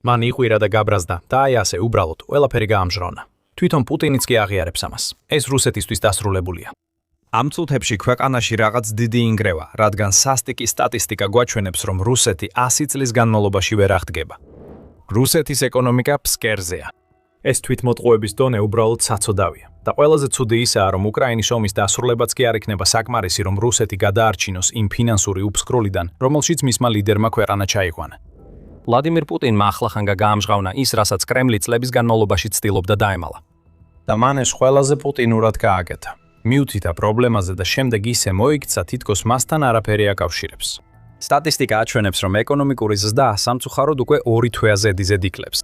მან იყვირა და გაბრაზდა და აი ასე უბრალოდ ყველაფერი გაამჟღავნა. თვითონ პუტინიც კი აღიარებს ამას. ეს რუსეთისთვის დასრულებულია. ამ წუთებში ქვეყანაში რაღაც დიდი ინგრევა, რადგან სასტიკი სტატისტიკა გვაჩვენებს, რომ რუსეთი 100 წლის განმავლობაში ვერ აღდგება. რუსეთის ეკონომიკა ფსკერზეა. ეს თვითმოტყუების დონე უბრალოდ საცოდავია. და ყველაზე ცუდი ისაა, რომ უკრაინის ომის დასრულებაც კი არ იქნება საკმარისი, რომ რუსეთი გადაარჩინოს იმ ფინანსური უფსკრულიდან, რომელშიც მისმა ლიდერმა ქვეყანა ჩაიყვანა. ვლადიმირ პუტინმა ახლახანგა გაამჟღავნა ის, რასაც კრემლი წლების განმავლობაში ცდილობდა დაემალა. და მან ეს ყველაზე პუტინურად გააკეთა. მიუთითა პრობლემაზე და შემდეგ ისე მოიქცა, თითქოს მასთან არაფერი აკავშირებს. სტატისტიკა აჩვენებს, რომ ეკონომიკური ზრდა სამწუხაროდ უკვე 2 თვეა ზედიზედ იკლებს.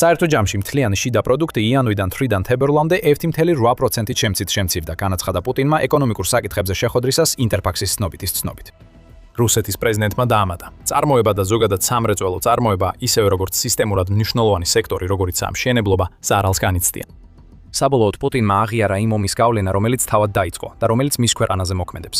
საერთო ჯამში მთლიანი შიდა პროდუქტი იანვრიდან თვრიდან თებერვლამდე 1.8%-ით შემცირდა, განაცხადა პუტინმა ეკონომიკურ საკითხებზე შეხვედრისას ინტერფაქსის ცნობით. რუსეთის პრეზიდენტმა დაამატა: წარმოება და ზოგადად სამრეწველო წარმოება, ისევე როგორც სისტემურად მნიშვნელოვანი სექტორი, როგორიცაა მშენებლობა, ზარალს განიცდიან. საბოლოოდ პუტინმა აღიარა იმ ომის გავლენა, რომელიც თავად დაიწყო და რომელიც მის ქვეყანაზე მოქმედებს.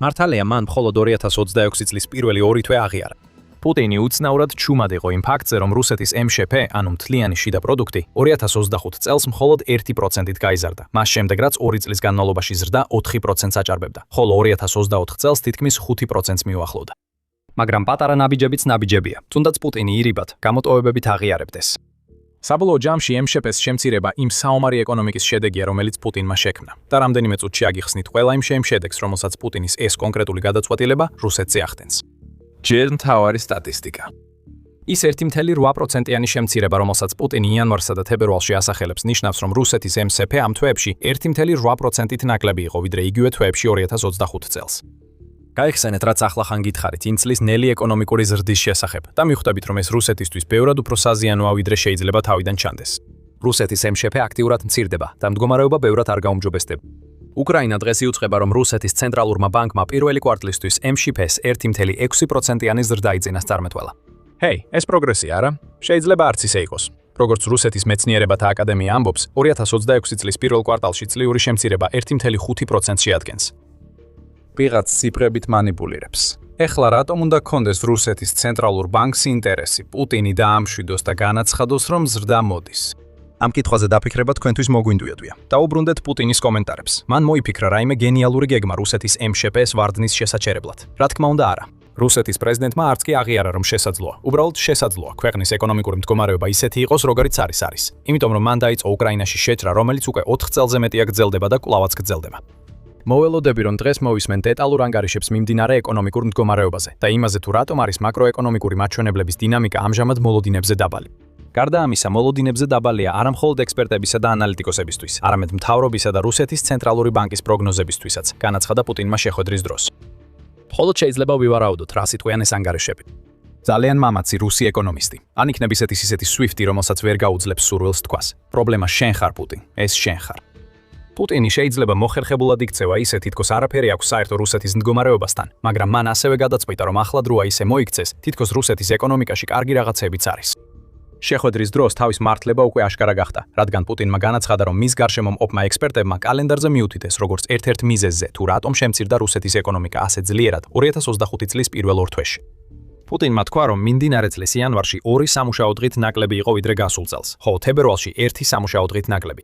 მართალია, მან მხოლოდ 2026 წლის პირველი 2 თვე აღიარა. პუტინი უცნაურად ჩუმად იყო იმ ფაქტზე, რომ რუსეთის MŠP, ანუ მთლიანი შიდა პროდუქტი, 2025 წელს მხოლოდ 1%-ით გაიზარდა. მას შემდეგ რაც 2 წლის განმავლობაში ზრდა 4%-ს აჭარბებდა, ხოლო 2024 წელს თითქმის 5%-ს მიუახლოვდა. მაგრამ პატარა ნაბიჯებიც ნაბიჯებია. თუნდაც პუტინი ირიბად, გამოტოვებებით აღიარებდეს. საბოლოო ჯამში MŠP-ს შემცირება იმ საომარი ეკონომიკის შედეგია, რომელიც პუტინმა შექმნა. და რამდენიმე წუთში აგიხსნით ყველა იმ შედეგს, რომელსაც პუტინის ეს კონკრეტული გადაწყვეტილება რუსეთზე ახდენს. ჯერ მთავარი სტატისტიკა. ის 1.8%-იანი შემცირება, რომელსაც პუტინი იანვარსა და თებერვალში ასახელებს, ნიშნავს, რომ რუსეთის MŠP ამ თვეებში 1.8%-ით ნაკლები იყო, ვიდრე იგივე თვეებში 2025 წელს. გაიხსენეთ, რაც ახლახან გითხარით იმ წლის ნელი ეკონომიკური ზრდის შესახებ და მიხვდებით, რომ ეს რუსეთისთვის ბევრად უფრო საზიანოა, ვიდრე შეიძლება თავიდან ჩანდეს. რუსეთის MŠP აქტიურად მცირდება და მდგომარეობა ბევრად არ გაუმჯობესდება. უკრაინა დღეს იუწყება, რომ რუსეთის ცენტრალურმა ბანკმა პირველი კვარტლისთვის MŠP-ს 1.6%-იანი ზრდა იძინას წარმეტყველა. ჰეი, ეს პროგრესია არა? შეიძლება არც ისე იყოს. როგორც რუსეთის მეცნიერებათა აკადემია ამბობს, 2026 წლის პირველ კვარტალში წლიური შემცირება 1.5%-ს შეადგენს. ვიღაც ციფრებით მანიპულირებს. ეხლა რატომ უნდა გქონდეს რუსეთის ცენტრალურ ბანკს ინტერესი პუტინი დაამშვიდოს და განაცხადოს, რომ ზრდა მოდის? ამ კითხვაზე დაფიქრება თქვენთვის მოგვინდუედვია. დაუბრუნდეთ პუტინის კომენტარებს. მან მოიფიქრა რაიმე გენიალური გეგმა რუსეთის MŠP-ს ვარდნის შესაჩერებლად. რა თქმა უნდა არა. რუსეთის პრეზიდენტმა არც კი აღიარა, რომ შესაძლოა. უბრალოდ შესაძლოა ქვეყნის ეკონომიკური მდგომარეობა ისეთი იყოს, როგორიც არის. იმიტომ რომ მან დაიწყო უკრაინაში შეჭრა, რომელიც უკვე 4 წელზე მეტია გრძელდება და კვლავაც გრძელდება. მოველოდები, რომ დღეს მოვისმენ დეტალურ ანგარიშებს მიმდინარე ეკონომიკურ მდგომარეობაზე და იმაზე თუ რატომ არის მაკროეკონომიკური მაჩვენებლების დინამიკა ამჟამად მოლოდინებზე დაბალი. გარდა ამისა, მოლოდინებზე დაბალია არა მხოლოდ ექსპერტებისა და ანალიტიკოსებისთვის, არამედ მთავრობისა და რუსეთის ცენტრალური ბანკის პროგნოზებისთვისაც, განაცხადა პუტინმა შეხვედრის დროს. მხოლოდ შეიძლება ვივარაუდოთ, რა სიტყვიან ეს ანგარიშები. ძალიან მამაცი რუსი ეკონომისტი. ან იქნება ისეთი SWIFT-ი, რომელსაც ვერ გაუძლებს სურვილს თქვას. პრობლემა შენ ხარ პუტინ, ეს შენ ხარ. პუტინი შეიძლება მოხერხებულად იქცევა ისე, თითქოს არაფერი აქვს საერთო რუსეთის მდგომარეობასთან, მაგრამ მან ასევე გადაწყვიტა, რომ ახლა დროა ისე მოიქცეს, თითქოს რუსეთის ეკონომიკაში კარგი რაღაცებიც არის. შეხვედრის დროს თავის მართლება უკვე აშკარა გახდა, რადგან პუტინმა განაცხადა, რომ მის გარშემო მყოფმა ექსპერტებმა კალენდარზე მიუთითეს, როგორც ერთ-ერთ მიზეზზე, თუ რატომ შემცირდა რუსეთის ეკონომიკა ასე ძლიერად 2025 წლის პირველ 2 თვეში. პუტინმა თქვა, რომ მიმდინარე წლის იანვარში 2 სამუშაო დღით ნაკლები იყო ვიდრე გასულ წელს, ხოლო თებერვალში 1 სამუშაო დღით ნაკლები.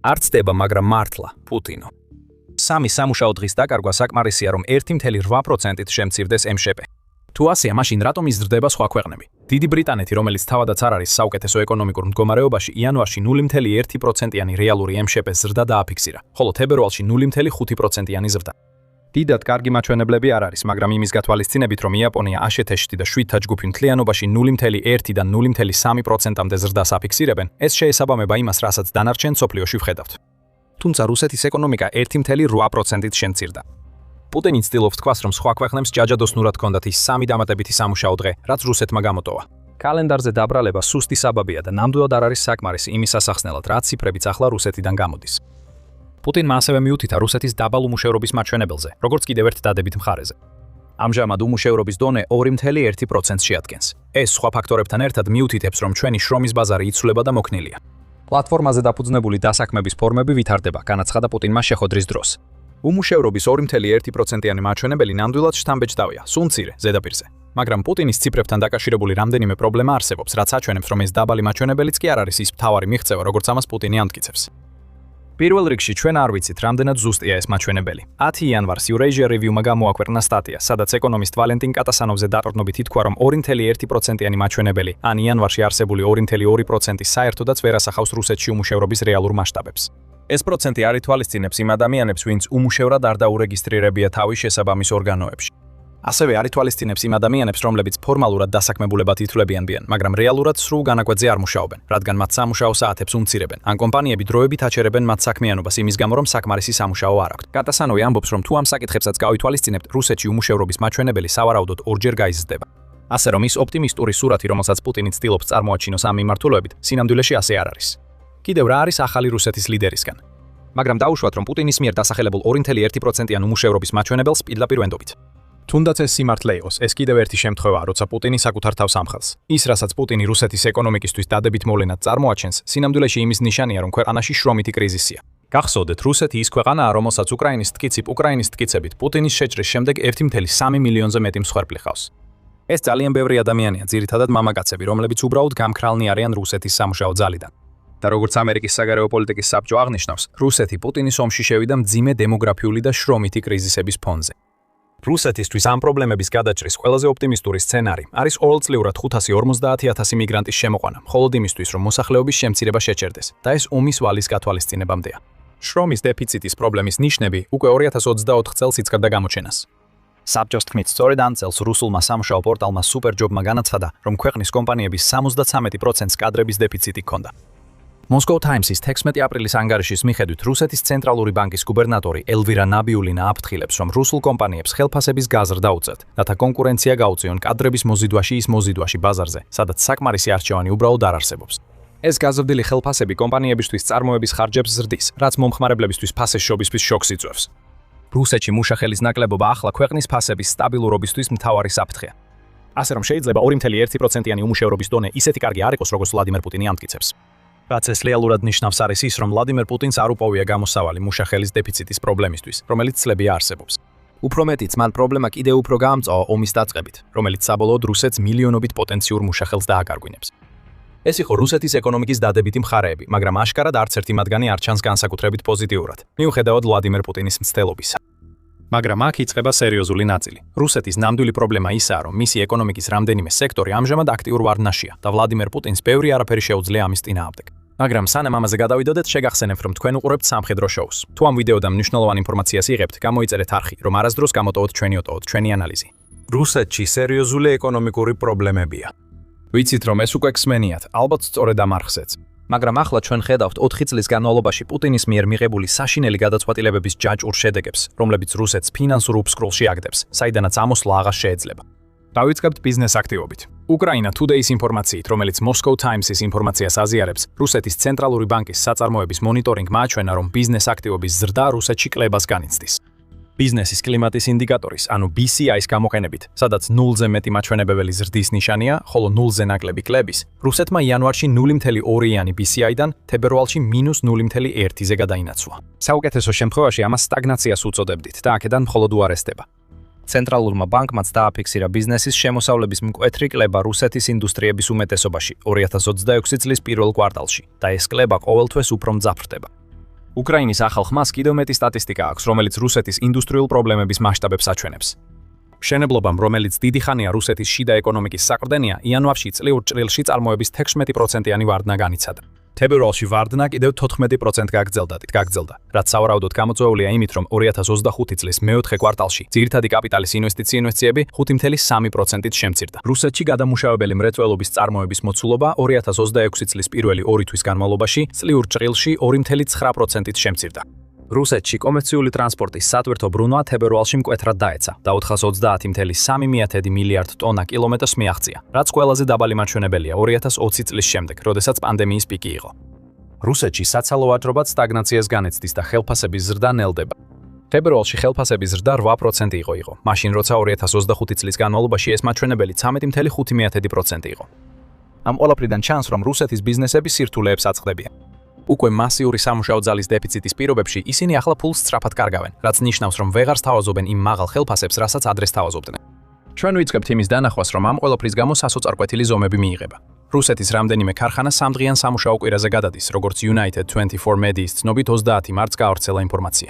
არ ცდება, მაგრამ მართლა, პუტინო. 3 სამუშაო დღის დაკარგვა საკმარისია, რომ 1.8%-ით შემცირდეს MŠP. თუ ასეა, მაშინ რატომ იზრდება სხვა ქვეყნები? დიდი ბრიტანეთი, რომელიც თავადაც არ არის საუკეთესო ეკონომიკურ მდგომარეობაში, იანვარში 0.1%-იანი რეალური MŠP-ს ზრდა დააფიქსირა, ხოლო თებერვალში 0.5%-იანი ზრდა. დიდად კარგი მაჩვენებლები არ არის, მაგრამ იმის გათვალისწინებით, რომ იაპონია აშეთეშტი და 7 ჯგუფი მთლიანობაში 0.1-დან 0.3%-მდე ზრდას აფიქსირებენ, ეს შეესაბამება იმას, რასაც დანარჩენ მსოფლიოში ვხედავთ. თუმცა რუსეთის ეკონომიკა 1.8%-ით შემცირდა. პუტინი ცდილობს თქვას, რომ სხვა ქვეყნებს ჯაჯადოსნურად ჰქონდათ ის 3 დამატებითი სამუშაო დღე, რაც რუსეთმა გამოტოვა. კალენდარზე დაბრალება სუსტი საბაბია და ნამდვილად არ არის საკმარისი იმის ასახსნელად, რაც ციფრებიც ახლა რუსეთიდან გამოდის. პუტინმა ასევე მიუთითა რუსეთის დაბალ უმუშევრობის მაჩვენებელზე, როგორც კიდევ ერთ დადებით მხარეზე. ამჟამად უმუშევრობის დონე 2.1%-ს შეადგენს. ეს სხვა ფაქტორებთან ერთად მიუთითებს, რომ ჩვენი შრომის ბაზარი იცვლება და მოქნილია. პლატფორმაზე დაფუძნებული დასაქმების ფორმები ვითარდება, განაცხადა პუტინმა შეხვედრის დროს. უმუშევრობის 2.1%-იანი მაჩვენებელი ნამდვილად შთამბეჭდავია, სულ მცირე ზედაპირზე. მაგრამ პუტინის ციფრებთან დაკავშირებული რამდენიმე პრობლემა არსებობს, რაც აჩვენებს, რომ ეს დაბალი მაჩვენებელიც კი არ არის ის მთავარი მიღწევა, როგორც ამას პუტინი ამტკიცებს. პირველ რიგში ჩვენ არ ვიცით, რამდენად ზუსტია ეს მაჩვენებელი. 10 იანვარს Eurasia Review-მა გამოაქვეყნა სტატია, სადაც ეკონომისტ ვალენტინ კატასანოვზე დაყრდნობით ითქვა, რომ 2.1%-იანი მაჩვენებელი, ან იანვარში არსებული 2.2% საერთოდაც ვერ ასახავს რუსეთში უმუშევრობის რეალურ მასშტაბებს. ეს პროცენტი არ ითვალისწინებს იმ ადამიანებს, ვინც უმუშევრად არ დაურეგისტრირებია თავის შესაბამის ორგანოებში. ასევე არ ითვალისწინებს იმ ადამიანებს, რომლებიც ფორმალურად დასაქმებულებად ითვლებიან, მაგრამ რეალურად სრულ განაკვეთზე არ მუშაობენ, რადგან მათ სამუშაო საათებს უმცირებენ, ან კომპანიები დროებით აჩერებენ მათ საქმიანობას იმის გამო, რომ საკმარისი სამუშაო არ აქვთ. კატასანოვი ამბობს, რომ თუ ამ საკითხებსაც გავითვალისწინებთ, რუსეთში უმუშევრობის მაჩვენებელი სავარაუდოდ ორჯერ გაიზრდება. ასე რომ ის ოპტიმისტური სურათი, რომელსაც პუტინი ცდილობს წარმოაჩინოს ამ მიმართულებით, სინამდვილეში ასე არ არის. კიდევ რა არის ახალი რუსეთის ლიდერისგან? მაგრამ დაუშვათ, რომ პუტინის მიერ დასახელებულ 2.1%-იან უმუშევრობის მაჩვენებელს პირდაპირ ვენდობით. თუნდაც ეს სიმართლე იყოს, ეს კიდევ ერთი შემთხვევაა, როცა პუტინი საკუთარ თავს ამხელს. ის, რასაც პუტინი რუსეთის ეკონომიკისთვის დადებით მოვლენად წარმოაჩენს, სინამდვილეში იმის ნიშანია, რომ ქვეყანაში შრომითი კრიზისია. გახსოვდეთ, რუსეთი ის ქვეყანაა, რომელსაც უკრაინის ტკიცებით პუტინის შეჭრის შემდეგ 1.3 მილიონზე მეტი მსხვერპლი ჰყავს. ეს ძალიან ბევრი ადამიანია, ძირითადად მამაკაცები, რომლებიც უბრალოდ გამქრალნი არიან რუსეთის სამუშაო ძალიდან. და როგორც ამერიკის საგარეო პოლიტიკის საბჭო აღნიშნავს, რუსეთი პუტინის ომში შევიდა მძიმე დემოგრაფიული და შრომითი კრიზისების ფონზე. რუსეთისთვის ამ პრობლემების გადაჭრის ყველაზე ოპტიმისტური სცენარი არის ყოველწლიურად 550,000 მიგრანტის შემოყვანა, მხოლოდ იმისთვის, რომ მოსახლეობის შემცირება შეჩერდეს და ეს ომის ვალის გათვალისწინებამდეა. შრომის დეფიციტის პრობლემის ნიშნები უკვე 2024 წელს იცქრდა გამოჩენას. საბჭოს თქმით, სწორედ ამ წელს რუსულმა სამუშაო პორტალმა Superjob-მა განაცხადა, რომ ქვეყნის კომპანიების 73%-ს კადრების დეფიციტი ჰქონდა. Moscow Times-ის 16 აპრილის ანგარიშის მიხედვით რუსეთის ცენტრალური ბანკის გუბერნატორი ელვირა ნაბიულინა აფრთხილებს, რომ რუსულ კომპანიებს ხელფასების გაზრდა უწევთ, რათა კონკურენცია გაუწიონ კადრების მოზიდვაში ბაზარზე, სადაც საკმარისი არჩევანი უბრალოდ არ არსებობს. ეს გაზრდილი ხელფასები კომპანიებისთვის წარმოების ხარჯებს ზრდის, რაც მომხმარებლებისთვის ფასის შობისთვის შოკს იწვევს. რუსეთში მუშახელის ნაკლებობა ახლა ქვეყნის ფასების სტაბილურობისთვის მთავარი საფრთხეა. ასე რომ შეიძლება 2.1%-იანი უმუშევრობის დონე ისეთი კარგი არ იყოს, როგორც ვლადიმერ პუტინი ამტკიცებს. რაც ეს რეალურად ნიშნავს არის ის, რომ ვლადიმერ პუტინს არ უპოვია გამოსავალი მუშახელის დეფიციტის პრობლემისთვის, რომელიც წლებია არსებობს. უფრო მეტიც, მან პრობლემა კიდევ უფრო გაამწვავა ომის დაწყებით, რომელიც საბოლოოდ რუსეთს მილიონობით პოტენციურ მუშახელს დააკარგვინებს. ეს იყო რუსეთის ეკონომიკის დადებითი მხარეები, მაგრამ აშკარად არც ერთი მათგანი არ ჩანს განსაკუთრებით პოზიტიურად, მიუხედავად ვლადიმერ პუტინის მცდელობისა. მაგრამ აქ იწყება სერიოზული ნაწილი. რუსეთის ნამდვილი პრობლემა ისაა, რომ მისი ეკონომიკის რამდენიმე სექტორი ამჟამად აქტიურ ვარდნაშია და ვლადიმერ პუტინს ბევრი არაფერი შეუძლია ამის წინააღმდეგ. მაგრამ სანამ ამაზე გადავიდოდეთ, შეგახსენებთ, რომ თქვენ უყურებთ სამხედრო შოუს. თუ ამ ვიდეოდან მნიშვნელოვან ინფორმაციას იღებთ, გამოიწერეთ არხი, რომ არასდროს გამოტოვოთ ჩვენი ანალიზი. რუსეთში სერიოზული ეკონომიკური პრობლემებია. ვიცით, რომ ეს უკვე გსმენიათ, ალბათ სწორედ ამ არხზეც. მაგრამ ახლა ჩვენ ხედავთ 4 წლის განმავლობაში პუტინის მიერ მიღებული საშინელი გადაწყვეტილებების ჯაჭვურ შედეგებს, რომლებიც რუსეთს ფინანსურ უფსკროლში აგდებს, საიდანაც ამოსვლა აღარ შეეძლება. დავიწყებთ ბიზნეს აქტივობით. Ukraina Today-ის ინფორმაციით, რომელიც Moscow Times-ის ინფორმაციას აზიარებს, რუსეთის ცენტრალური ბანკის საწარმოების მონიტორინგმა აჩვენა, რომ ბიზნეს აქტივობის ზრდა რუსეთში კლებას განიცდის. ბიზნესის კლიმატის ინდიკატორის, ანუ BCI-ის გამოყენებით, სადაც 0-ზე მეტი მაჩვენებებელი ზრდის ნიშანია, ხოლო 0-ზე ნაკლები კლების, რუსეთმა იანვარში 0.2-იანი BCI-დან თებერვალში -0.1-ზე გადაინაცვლა. საუკეთესო შემთხვევაში ამას სტაგნაციას უწოდებდით და აქედან მხოლოდ უარესდება. ცენტრალურმა ბანკმაც დააფიქსირა ბიზნესის შემოსავლების მკვეთრი კლება რუსეთის ინდუსტრიების უმეტესობაში 2026 წლის პირველ კვარტალში და ეს კლება ყოველთვის უფრო მძაფრდება. უკრაინის ახალ ხმას კიდევ მეტი სტატისტიკა აქვს, რომელიც რუსეთის ინდუსტრიულ პრობლემების მასშტაბებს აჩვენებს. მშენებლობამ, რომელიც დიდი ხანია რუსეთის შიდა ეკონომიკის საყრდენია, იანვარში წლიურ ჭრილში წარმოების 16%-იანი ვარდნა განიცადა. თებერვალში ვარდნა კიდევ 14% გაგრძელდა, რაც სავარაუდოდ გამოწვეულია იმით, რომ 2025 წლის მეოთხე კვარტალში ძირითადი კაპიტალის ინვესტიციები 5.3%-ით შემცირდა. რუსეთში გადამუშავებელი მრეწველობის წარმოების მოცულობა 2026 წლის პირველი 2 თვის განმავლობაში წლიურ ჭრილში 2.9%-ით შემცირდა. რუსეთში კომერციული ტრანსპორტის სატვირთო ბრუნვა თებერვალში მკვეთრად დაეცა და 430.3 მილიარდ ტონა კილომეტრს მიაღწია, რაც ყველაზე დაბალი მაჩვენებელია 2020 წლის შემდეგ, როდესაც პანდემიის პიკი იყო. რუსეთში საცალო ვაჭრობაც სტაგნაციას განიცდის და ხელფასების ზრდა ნელდება. თებერვალში ხელფასების ზრდა 8% იყო, მაშინ როცა 2025 წლის განმავლობაში ეს მაჩვენებელი 13.5% იყო. ამ ყველაფრიდან ჩანს, რომ რუსეთის ბიზნესები სირთულეებს აწყდებიან. უკვე მასიური სამუშაო ძალის დეფიციტის პირობებში ისინი ახლა ფულს სწრაფად კარგავენ, რაც ნიშნავს, რომ ვეღარ სთავაზობენ იმ მაღალ ხელფასებს, რასაც ადრეს სთავაზობდნენ. ჩვენ ვიწყებთ იმის დანახვას, რომ ამ ყველაფრის გამო სასოწარკვეთილი ზომები მიიღება. რუსეთის რამდენიმე ქარხანა სამდღიან სამუშაო კვირაზე გადადის, როგორც United 24 Media-ის ცნობით 30 მარტს გაავრცელა ინფორმაცია.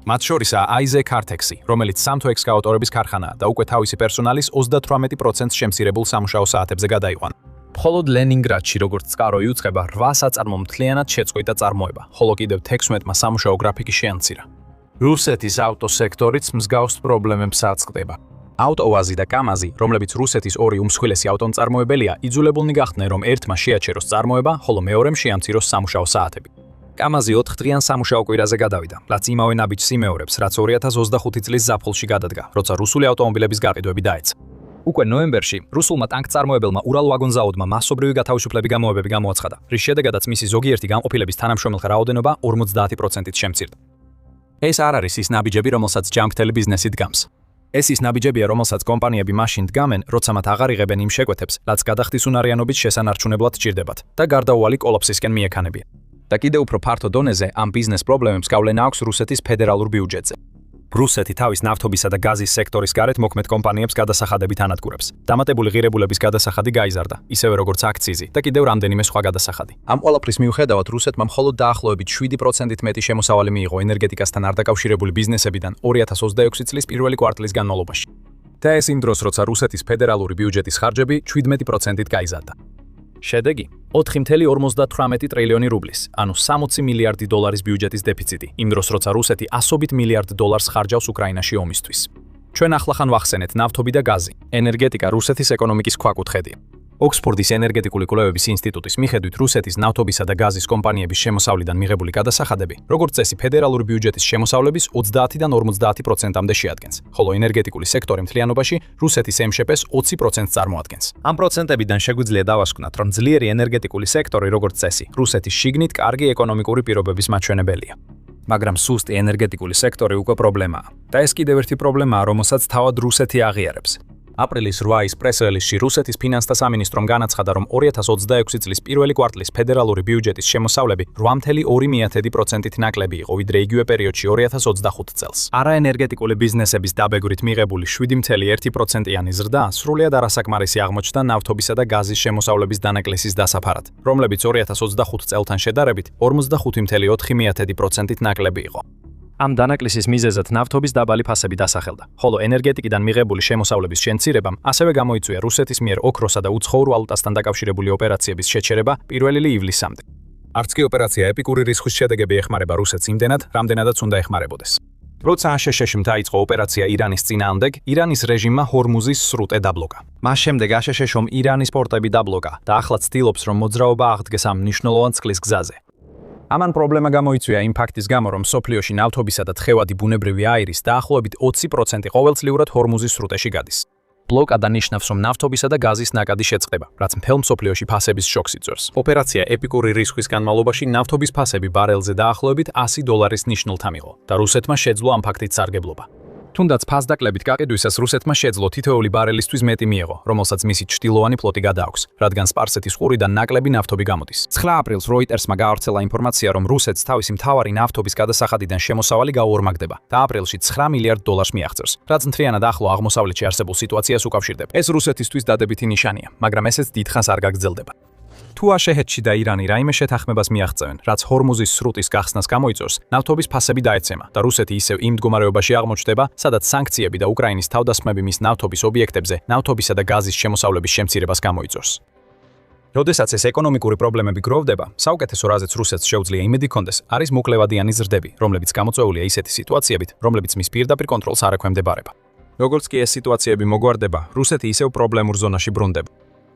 მათ შორისაა Isaac Artex-ი, რომელიც სამთო ექსკავატორების ქარხანაა და უკვე თავისი პერსონალის 38%-ს შემცირებულ სამუშაო საათებზე გადაიყვანა. მხოლოდ ლენინგრადში, როგორც წყარო იუწყება, 8 საწარმო მთლიანად შეწყვიტა წარმოება, ხოლო კიდევ 16-მა სამუშაო გრაფიკი შეამცირა. რუსეთის ავტოსექტორიც მსგავს პრობლემებს აწყდება. AutoVAZ და KAMAZ, რომლებიც რუსეთის ორი უმსხვილესი ავტომწარმოებელია, იძულებულნი გახდნენ, რომ ერთმა შეაჩეროს წარმოება, ხოლო მეორემ შეამციროს სამუშაო საათები. KAMAZ 4 დღიან სამუშაო კვირაზე გადავიდა, რაც იმავე ნაბიჯს იმეორებს, რაც 2025 წლის ზაფხულში გადადგა, როცა რუსული ავტომობილების გაყიდვები დაეცა. უკვე ნოემბერში რუსულმა ტანკწარმოებელმა ურალვაგონზაუდმა მასობრივი გათავისუფლების გამოებები გამოაცხადა, რის შედეგადაც მისი ზოგიერთი განყოფილების თანამშრომელთა რაოდენობა 50%-ით შემცირდა. ეს არ არის ის ნაბიჯები, რომელსაც ჯანმრთელი ბიზნესი დგამს. ეს ის ნაბიჯებია, რომელსაც კომპანიები მაშინ დგამენ, როცა მათ აღარ იღებენ იმ შეკვეთებს, რაც გადახდის უნარიანობით შესანარჩუნებლად სჭირდებათ და გარდაუვალი კოლაფსისკენ მიექანებიან. და კიდევ უფრო ფართო დონეზე ამ ბიზნეს პრობლემებს გავლენა აქვს რუსეთის ფედერალურ ბიუჯეტზე. რუსეთი თავის ნავთობისა და გაზის სექტორის გარეთ მოქმედ კომპანიებს გადასახადებით ანადგურებს. დამატებული ღირებულების გადასახადი გაიზარდა, ისევე როგორც აქციზი და კიდევ რამდენიმე სხვა გადასახადი. ამ ყველაფრის მიუხედავად რუსეთმა მხოლოდ დაახლოებით 7%-ით მეტი შემოსავალი მიიღო ენერგეტიკასთან არ დაკავშირებული ბიზნესებიდან 2026 წლის პირველი კვარტლის განმავლობაში. და ეს იმ დროს, როცა რუსეთის ფედერალური ბიუჯეტის ხარჯები 17%-ით გაიზარდა. შედეგი 4,58 ტრილიონი რუბლის, ანუ 60 მილიარდი დოლარის ბიუჯეტის დეფიციტი, იმ დროს როცა რუსეთი ასობით მილიარდ დოლარს ხარჯავს უკრაინაში ომისთვის. ჩვენ ახლახან ვახსენეთ ნავთობი და გაზი. ენერგეტიკა რუსეთის ეკონომიკის ქვაკუთხედია. ოქსფორდის ენერგეტიკული კვლევების ინსტიტუტის მიხედვით რუსეთის ნავთობისა და გაზის კომპანიების შემოსავლიდან მიღებული გადასახადები, როგორც წესი ფედერალური ბიუჯეტის შემოსავლების 30-დან 50%-მდე შეადგენს, ხოლო ენერგეტიკული სექტორი მთლიანობაში რუსეთის MŠP-ს 20%-ს წარმოადგენს. ამ პროცენტებიდან შეგვიძლია დავასკვნათ, რომ ძლიერი ენერგეტიკული სექტორი, როგორც წესი, რუსეთის შიგნით კარგი ეკონომიკური პირობების მაჩვენებელია. მაგრამ სუსტი ენერგეტიკული სექტორი უკვე პრობლემაა. და ეს კიდევ ერთი პრობლემაა, რომელსაც თავად რუსეთი აღიარებს. აპრილის 8-ის პრეს-რელიზში რუსეთის ფინანსთა სამინისტრომ განაცხადა, რომ 2026 წლის პირველი კვარტლის ფედერალური ბიუჯეტის შემოსავლები 8,2%-ით ნაკლები იყო, ვიდრე იგივე პერიოდში 2025 წელს. არაენერგეტიკული ბიზნესების დაბეგვრით მიღებული 7,1%-იანი ზრდა სრულიად არასაკმარისი აღმოჩნდა ნავთობისა და გაზის შემოსავლების დანაკლისის დასაფარად, რომლებიც 2025 წელთან შედარებით 45,4%-ით ნაკლები იყო. ამ დანაკლისის მიზეზად ნავთობის დაბალი ფასები დასახელდა, ხოლო ენერგეტიკიდან მიღებული შემოსავლების შემცირებამ ასევე გამოიწვია რუსეთის მიერ ოქროსა და უცხოურ ვალუტასთან დაკავშირებული ოპერაციების შეჩერება 1 ივლისამდე. არც კი ოპერაცია ეპიკური რისხვის შედეგები ეხმარება რუსეთს იმდენად, რამდენადაც უნდა ეხმარებოდეს. როცა აშშ-მ დაიწყო ოპერაცია ირანის წინააღმდეგ, ირანის რეჟიმმა ჰორმუზის სრუტე დაბლოკა. მას შემდეგ აშშ-მ ირანის პორტები დაბლოკა და ახლა ცდილობს, რომ მოძრაობა აღდგეს ამ მნიშვნელოვან წყლის გზაზე. ამან პრობლემა გამოიწვია იმ ფაქტის გამო, რომ სოფლიოში ნავთობისა და თხევადი ბუნებრივი აირის დაახლოებით 20% ყოველწლიურად ჰორმუზის სრუტეში გადის. ბლოკადა ნიშნავს, რომ ნავთობისა და გაზის ნაკადი შეწყდება, რაც მთელ მსოფლიოში ფასების შოქს იწვევს. ოპერაცია ეპიკური რისხვის განმავლობაში ნავთობის ფასები ბარელზე დაახლოებით $100 ნიშნულთა მიიღო და რუსეთმა შეძლო ამ ფაქტით სარგებლობა. თუნდაც ფასდაკლებით გაყიდვისას რუსეთმა შეძლო თითოეული ბარელისთვის მეტი მიიღო, რომელსაც მისი ჩრდილოვანი ფლოტი გადააქვს, რადგან სპარსეთის ყურიდან ნაკლები ნავთობი გამოდის. 9 აპრილს როიტერსმა გაავრცელა ინფორმაცია, რომ რუსეთს თავისი მთავარი ნავთობის გადასახადიდან შემოსავალი გაუორმაგდება და აპრილში $9 მილიარდ მიაღწევს, რაც მთლიანად ახლო აღმოსავლეთში არსებულ სიტუაციას უკავშირდება. ეს რუსეთისთვის დადებითი ნიშანია, მაგრამ ესეც დიდხანს არ გაგრძელდება. თუ აშშ-ში და ირანი რაიმე შეთანხმებას მიაღწევენ, რაც ჰორმუზის სრუტის გახსნას გამოიწვევს, ნავთობის ფასები დაეცემა და რუსეთი ისევ იმ მდგომარეობაში აღმოჩნდება, სადაც სანქციები და უკრაინის თავდასხმები მის ნავთობის ობიექტებზე, ნავთობისა და გაზის შემოსავლების შემცირებას გამოიწვევს. როდესაც ეს ეკონომიკური პრობლემები გროვდება, საუკეთესო რაზეც რუსეთს შეუძლია იმედი ჰქონდეს, არის მოკლევადიანი ზრდები, რომლებიც გამოწვეულია ისეთი სიტუაციებით, რომლებიც მის პირდაპირ კონტროლს არ ექვემდებარება. როგორც კი ეს სიტუაციები მოგვარდება, რუსეთი ისევ პრობლემურ ზონაში ბრუნდება.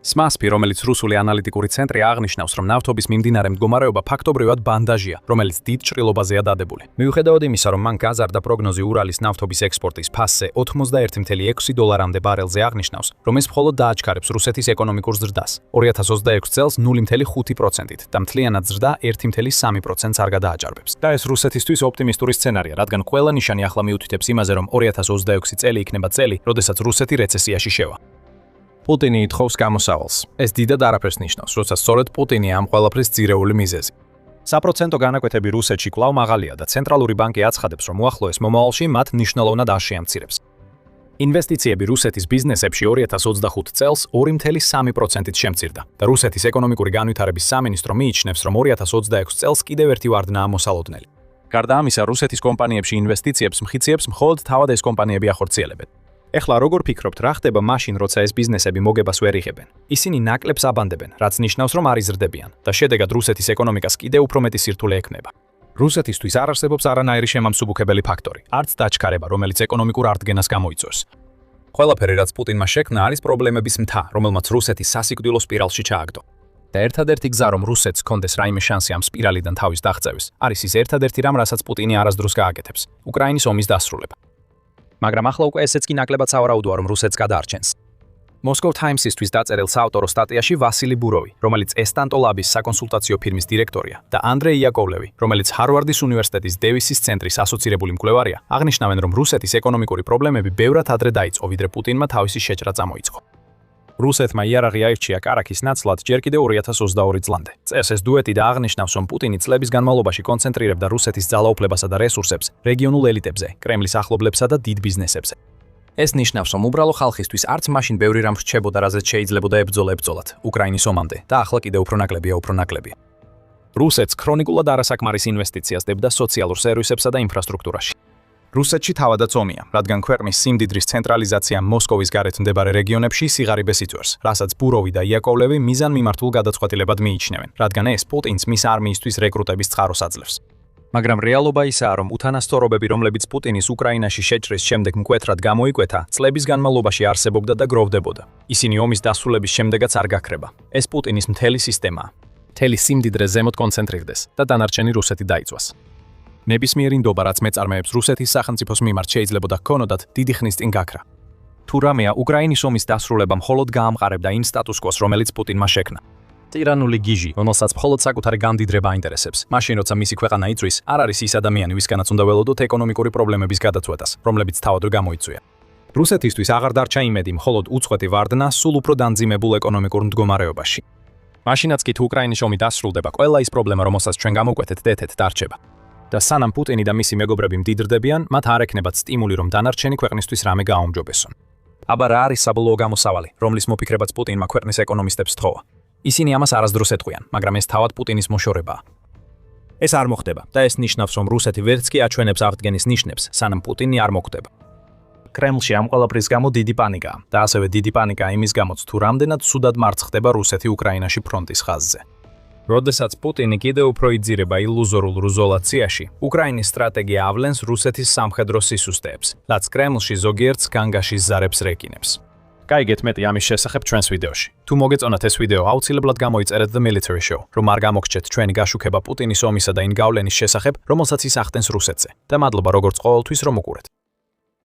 SMASP, რომელიც რუსული ანალიტიკური ცენტრი აღნიშნავს, რომ ნავთობის მიმდინარე მდგომარეობა ფაქტობრივად ბანდაჟია, რომელიც დიდ ჭრილობაზეა დადებული. მიუხედავად იმისა, რომ მან გაზარდა პროგნოზი ურალის ნავთობის ექსპორტის ფასზე $81,6 ბარელზე აღნიშნავს, რომ ეს მხოლოდ დააჩქარებს რუსეთის ეკონომიკურ ზრდას 2026 წელს 0,5%-ით და მთლიანად ზრდა 1,3%-ს არ გადააჭარბებს. და ეს რუსეთისთვის ოპტიმისტური სცენარია, რადგან ყველა ნიშანი ახლა მიუთითებს იმაზე, რომ 2026 წელი იქნება წელი, როდესაც რუსეთი რეცესიაში შევა. პუტინი ითხოვს გამოსავალს. ეს დიდად არაფერს ნიშნავს, როცა სწორედ პუტინია ამ ყველაფრის ძირეული მიზეზი. საპროცენტო განაკვეთები რუსეთში კვლავ მაღალია და ცენტრალური ბანკი აცხადებს, რომ უახლოეს მომავალში მათ მნიშვნელოვნად არ შეამცირებს. ინვესტიციები რუსეთის ბიზნესებში 2025 წელს 2.3%-ით შემცირდა და რუსეთის ეკონომიკური განვითარების სამინისტრო მიიჩნევს, რომ 2026 წელს კიდევ ერთი ვარდნაა მოსალოდნელი. გარდა ამისა, რუსეთის კომპანიებში ინვესტიციებს მხიციებს მხოლოდ თავად ეს კომპანიები ახორციელებენ. ეხლა როგორ ფიქრობთ, რა ხდება მაშინ, როცა ეს ბიზნესები მოგებას ვერ იღებენ? ისინი ნაკლებს აბანდებენ, რაც ნიშნავს, რომ არ იზრდებიან და შედეგად რუსეთის ეკონომიკას კიდევ უფრო მეტი სირთულე ექმნება. რუსეთისთვის არ არსებობს არანაირი შემამსუბუქებელი ფაქტორი, არც დაჩქარება, რომელიც ეკონომიკურ არტგენას გამოიწვევს. ყველაფერი, რაც პუტინმა შექმნა, არის პრობლემების მთა, რომელმაც რუსეთის სასიკვდილო სპირალში ჩააგდო. და ერთადერთი გზა, რომ რუსეთს კონდეს რაიმე შანსი ამ სპირალიდან თავის დაღწევის, არის ის ერთადერთი რამ, რასაც პუტინი არასდროს გააკეთებს: უკრაინის ომის დასრულება. მაგრამ ახლა უკვე ესეც კი ნაკლებად სავარაუდოა, რომ რუსეთს გადაარჩენს. Moscow Times-ისთვის დაწერილ საავტორო სტატიაში ვასილი ბუროვი, რომელიც ესტანტო ლაბის საკონსულტაციო ფირმის დირექტორია, და ანდრეი იაკოვლევი, რომელიც ჰარვარდის უნივერსიტეტის დევისის ცენტრის ასოცირებული მკვლევარია, აღნიშნავენ, რომ რუსეთის ეკონომიკური პრობლემები ბევრად ადრე დაიწყო, ვიდრე პუტინმა თავისი შეჭრა წამოიწყო. რუსეთმა იარაღი აირჩია კარაქის ნაცვლად ჯერ კიდევ 2022 წლამდე. წელს ეს დუეტი და აღნიშნავს, რომ პუტინი წლების განმავლობაში კონცენტრირებდა რუსეთის ძალაუფლებასა და რესურსებს რეგიონულ ელიტებზე, კრემლის ახლობლებსა და დიდ ბიზნესებზე. ეს ნიშნავს, რომ უბრალო ხალხისთვის არც მაშინ ბევრი რამ რჩებოდა, რაზეც შეიძლებოდა ებრძოლათ უკრაინის ომამდე და ახლა კიდევ უფრო ნაკლებია. რუსეთს ქრონიკულად არასაკმარის ინვესტიციას დებდა სოციალურ სერვისებსა და ინფრასტრუქტურაში. რუსეთში თავადაც ომია, რადგან ქვეყნის სიმდიდრის ცენტრალიზაცია მოსკოვის გარეთ მდებარე რეგიონებში სიღარიბეს იწვევს, რასაც ბუროვი და იაკოვლევი მიზანმიმართულ გადაწყვეტილებად მიიჩნევენ, რადგან ეს პუტინს მის არმიისთვის რეკრუტების წყაროს აძლევს. მაგრამ რეალობა ისაა, რომ უთანასწორობები, რომლებიც პუტინის უკრაინაში შეჭრის შემდეგ მკვეთრად გამოიკვეთა, წლების განმავლობაში არსებობდა და გროვდებოდა. ისინი ომის დასრულების შემდეგაც არ გაქრება. ეს პუტინის მთელი სისტემაა. მთელი სიმდიდრე ზემოთ კონცენტრირდეს და დანარჩენი რუსეთი დაიწვას. ნებისმიერი ნდობა, რაც მეწარმეებს რუსეთის სახელმწიფოს მიმართ შეიძლებოდა ჰქონოდათ, დიდი ხნის წინ გაქრა. თუ რამეა, უკრაინის ომის დასრულება მხოლოდ გაამყარებდა იმ სტატუს კვოს, რომელიც პუტინმა შექმნა. ტირანული გიჟი, რომელსაც მხოლოდ საკუთარი გამდიდრება აინტერესებს. მაშინ, როცა მისი ქვეყანა იწვის, არ არის ის ადამიანი, ვისგანაც უნდა ველოდოთ ეკონომიკური პრობლემების გადაწყვეტას, რომლებიც თავად გამოიწვია. რუსეთისთვის აღარ დარჩა იმედი, მხოლოდ უწყვეტი ვარდნა სულ უფრო დამძიმებულ ეკონომიკურ მდგომარეობაში. მაშინაც კი თუ უკრაინის ომი დასრულდება, ყველა ის პრობლემა, რომელსაც ჩვენ გამოვკვეთეთ, დეთეთ დარჩება. და სანამ პუტინი და მისი მეგობრები მდიდრდებიან, მათ არ ექნებათ სტიმული, რომ დანარჩენი ქვეყნისთვის რამე გააუმჯობესონ. აბა რა არის საბოლოო გამოსავალი, რომლის მოფიქრებაც პუტინმა ქვეყნის ეკონომისტებს თხოვა? ისინი ამას არასდროს ეტყვიან, მაგრამ ეს თავად პუტინის მოშორებაა. ეს არ მოხდება და ეს ნიშნავს, რომ რუსეთი ვერც კი აჩვენებს აღდგენის ნიშნებს, სანამ პუტინი არ მოკვდება. კრემლში ამ ყველაფრის გამო დიდი პანიკაა და ასევე დიდი პანიკა იმის გამოც, თუ რამდენად ცუდად მარცხ ხდება რუსეთი უკრაინაში ფრონტის ხაზზე. როდესაც პუტინი კიდევ უფრო იძირება ილუზორულ რუზოლაციაში, უკრაინის სტრატეგია ავლენს რუსეთის სამხედრო სისუსტეებს, რაც კრემლში ზოგიერთს განგაშის ზარებს რეკინებს. გაიგეთ მეტი ამის შესახებ ჩვენს ვიდეოში. თუ მოგეწონათ ეს ვიდეო, აუცილებლად გამოიწერეთ The Military Show, რომ არ გამოგრჩეთ ჩვენი გაშუქება პუტინის ომისა და იმ გავლენის შესახებ, რომელსაც ის ახდენს რუსეთზე. და მადლობა როგორც ყოველთვის, რომ უყურეთ.